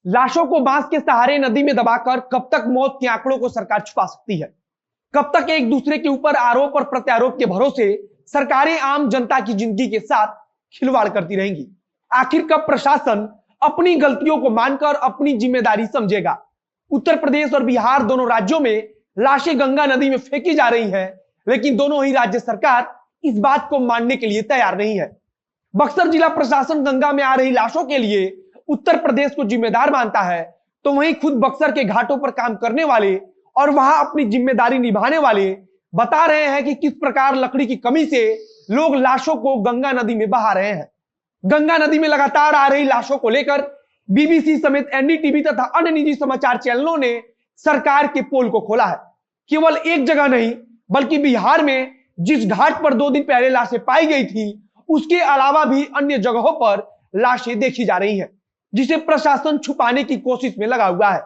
लाशों को बांस के सहारे नदी में दबाकर कब तक मौत के आंकड़ों को सरकार छुपा सकती है? कब तक एक दूसरे के ऊपर आरोप और प्रत्यारोप के भरोसे सरकारें आम जनता की जिंदगी के साथ खिलवाड़ करती रहेंगी? आखिर कब प्रशासन अपनी गलतियों को मानकर अपनी जिम्मेदारी समझेगा? उत्तर प्रदेश और बिहार दोनों राज्यों में लाशें गंगा नदी में फेंकी जा रही हैं, लेकिन दोनों ही राज्य सरकार इस बात को मानने के लिए तैयार नहीं है। बक्सर जिला प्रशासन गंगा में आ रही लाशों के लिए उत्तर प्रदेश को जिम्मेदार मानता है, तो वहीं खुद बक्सर के घाटों पर काम करने वाले और वहां अपनी जिम्मेदारी निभाने वाले बता रहे हैं कि किस प्रकार लकड़ी की कमी से लोग लाशों को गंगा नदी में बहा रहे हैं। गंगा नदी में लगातार आ रही लाशों को लेकर बीबीसी समेत एनडीटीवी तथा अन्य निजी समाचार चैनलों ने सरकार के पोल को खोला है। केवल एक जगह नहीं, बल्कि बिहार में जिस घाट पर 2 दिन पहले लाशें पाई गई थी, उसके अलावा भी अन्य जगहों पर लाशें देखी जा रही हैं, जिसे प्रशासन छुपाने की कोशिश में लगा हुआ है।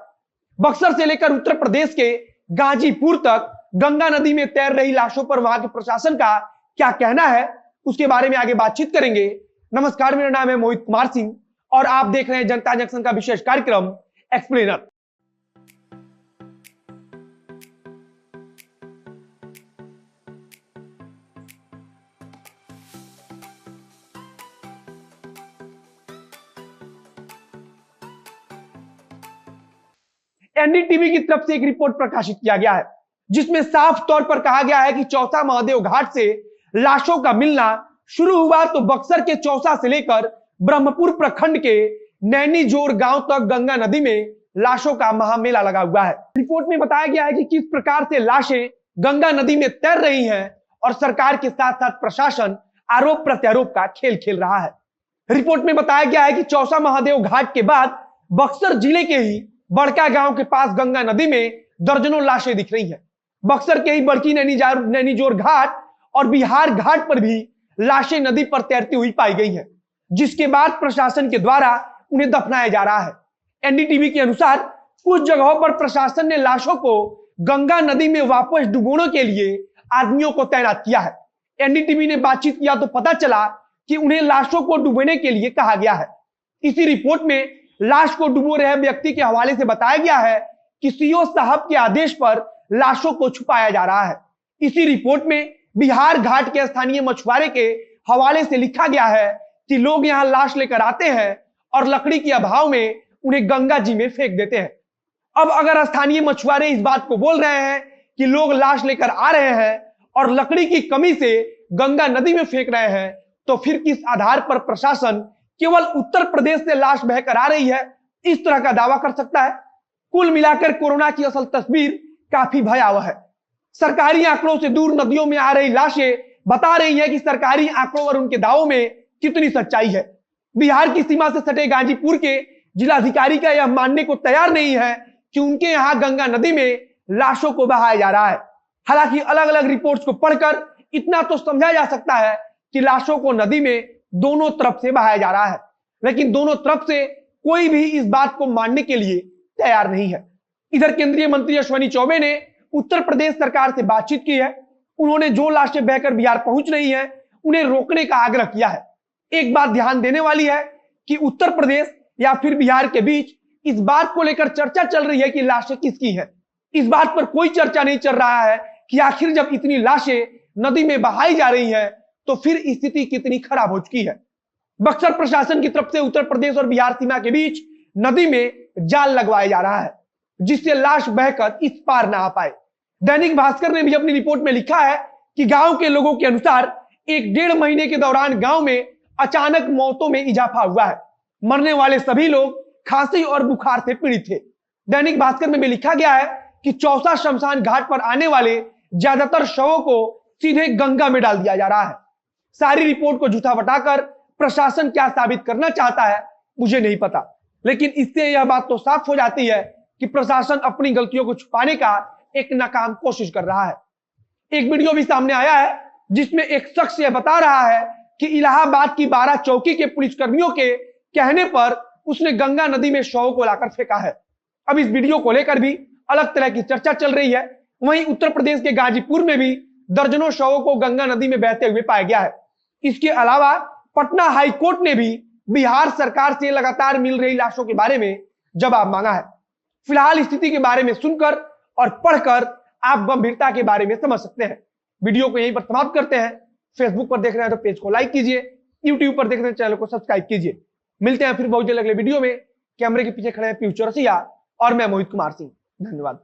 बक्सर से लेकर उत्तर प्रदेश के गाजीपुर तक गंगा नदी में तैर रही लाशों पर वहां के प्रशासन का क्या कहना है, उसके बारे में आगे बातचीत करेंगे। नमस्कार, मेरा नाम है मोहित कुमार सिंह और आप देख रहे हैं जनता जंक्शन का विशेष कार्यक्रम एक्सप्लेनर। एनडीटीवी की तरफ से एक रिपोर्ट प्रकाशित किया गया है, जिसमें साफ तौर पर कहा गया है कि चौसा महादेव घाट से लाशों का मिलना शुरू हुआ तो बक्सर के चौसा से लेकर ब्रह्मपुर प्रखंड के नैनीजोर गांव तक गंगा नदी में लाशों का महामेला लगा हुआ है। रिपोर्ट में बताया गया है कि किस प्रकार से लाशें गंगा नदी में तैर रही हैं और सरकार के साथ साथ प्रशासन आरोप प्रत्यारोप का खेल खेल रहा है। रिपोर्ट में बताया गया है कि चौसा महादेव घाट के बाद बक्सर जिले के ही बड़का गांव के पास गंगा नदी में दर्जनों लाशें दिख रही हैं। बक्सर के ही बड़की नैनीजोर घाट और बिहार घाट पर भी लाशें नदी पर तैरती हुई पाई गई हैं, जिसके बाद प्रशासन के द्वारा उन्हें दफनाया जा रहा है। एनडीटीवी के अनुसार कुछ जगहों पर प्रशासन ने लाशों को गंगा नदी में वापस डुबोने के लिए आदमियों को तैनात किया है। एनडीटीवी ने बातचीत किया तो पता चला कि उन्हें लाशों को डुबोने के लिए कहा गया है। इसी रिपोर्ट में लाश को डुबो रहे व्यक्ति के हवाले से बताया गया है कि सीओ साहब के आदेश पर लाशों को छुपाया जा रहा है। इसी रिपोर्ट में बिहार घाट के स्थानीय मछुआरे के हवाले से लिखा गया है कि लोग यहां लाश लेकर आते हैं और लकड़ी के अभाव में उन्हें गंगा जी में फेंक देते हैं। अब अगर स्थानीय मछुआरे इस बात को बोल रहे हैं कि लोग लाश लेकर आ रहे हैं और लकड़ी की कमी से गंगा नदी में फेंक रहे हैं, तो फिर किस आधार पर प्रशासन केवल उत्तर प्रदेश से लाश बहकर आ रही है, इस तरह का दावा कर सकता है? कुल मिलाकर कोरोना की असल तस्वीर काफी भयावह है। सरकारी आंकड़ों से दूर नदियों में आ रही लाशें बता रही है कि सरकारी आंकड़ों और उनके दावों में कितनी सच्चाई है। बिहार की सीमा से सटे गाजीपुर के जिलाधिकारी का यह मानने को तैयार नहीं है कि उनके यहां गंगा नदी में लाशों को बहाया जा रहा है। हालांकि अलग अलग रिपोर्ट्स को पढ़कर इतना तो समझा जा सकता है कि लाशों को नदी में दोनों तरफ से बहाया जा रहा है, लेकिन दोनों तरफ से कोई भी इस बात को मानने के लिए तैयार नहीं है। इधर केंद्रीय मंत्री अश्विनी चौबे ने उत्तर प्रदेश सरकार से बातचीत की है। उन्होंने जो लाशें बहकर बिहार पहुंच रही हैं, उन्हें रोकने का आग्रह किया है। एक बात ध्यान देने वाली है कि उत्तर प्रदेश या फिर बिहार के बीच इस बात को लेकर चर्चा चल रही है कि लाशें किसकी हैं। इस बात पर कोई चर्चा नहीं चल रहा है कि आखिर जब इतनी लाशें नदी में बहाई जा रही हैं, तो फिर स्थिति कितनी खराब हो चुकी है। बक्सर प्रशासन की तरफ से उत्तर प्रदेश और बिहार सीमा के बीच नदी में जाल लगवाया जा रहा है, जिससे लाश बहकर इस पार ना आ पाए। दैनिक भास्कर ने भी अपनी रिपोर्ट में लिखा है कि गांव के लोगों के अनुसार 1-1.5 महीने के दौरान गांव में अचानक मौतों में इजाफा हुआ है। मरने वाले सभी लोग खांसी और बुखार से पीड़ित थे। दैनिक भास्कर में भी लिखा गया है कि चौसा शमशान घाट पर आने वाले ज्यादातर शवों को सीधे गंगा में डाल दिया जा रहा है। सारी रिपोर्ट को झूठा बताकर प्रशासन क्या साबित करना चाहता है, मुझे नहीं पता, लेकिन इससे यह बात तो साफ हो जाती है कि प्रशासन अपनी गलतियों को छुपाने का एक नाकाम कोशिश कर रहा है। एक वीडियो भी सामने आया है जिसमें एक शख्स यह बता रहा है कि इलाहाबाद की 12 चौकी के पुलिसकर्मियों के कहने पर उसने गंगा नदी में शवों को लाकर फेंका है। अब इस वीडियो को लेकर भी अलग तरह की चर्चा चल रही है। वहीं उत्तर प्रदेश के गाजीपुर में भी दर्जनों शवों को गंगा नदी में बहते हुए पाया गया है। इसके अलावा पटना हाईकोर्ट ने भी बिहार सरकार से लगातार मिल रही लाशों के बारे में जवाब मांगा है। फिलहाल स्थिति के बारे में सुनकर और पढ़कर आप गंभीरता के बारे में समझ सकते हैं। वीडियो को यहीं पर समाप्त करते हैं। फेसबुक पर देख रहे हैं तो पेज को लाइक कीजिए, यूट्यूब पर देख रहे हैं चैनल को सब्सक्राइब कीजिए। मिलते हैं फिर बहुत जल्द अगले वीडियो में। कैमरे के पीछे खड़े हैं पीयू चौरसिया और मैं मोहित कुमार सिंह। धन्यवाद।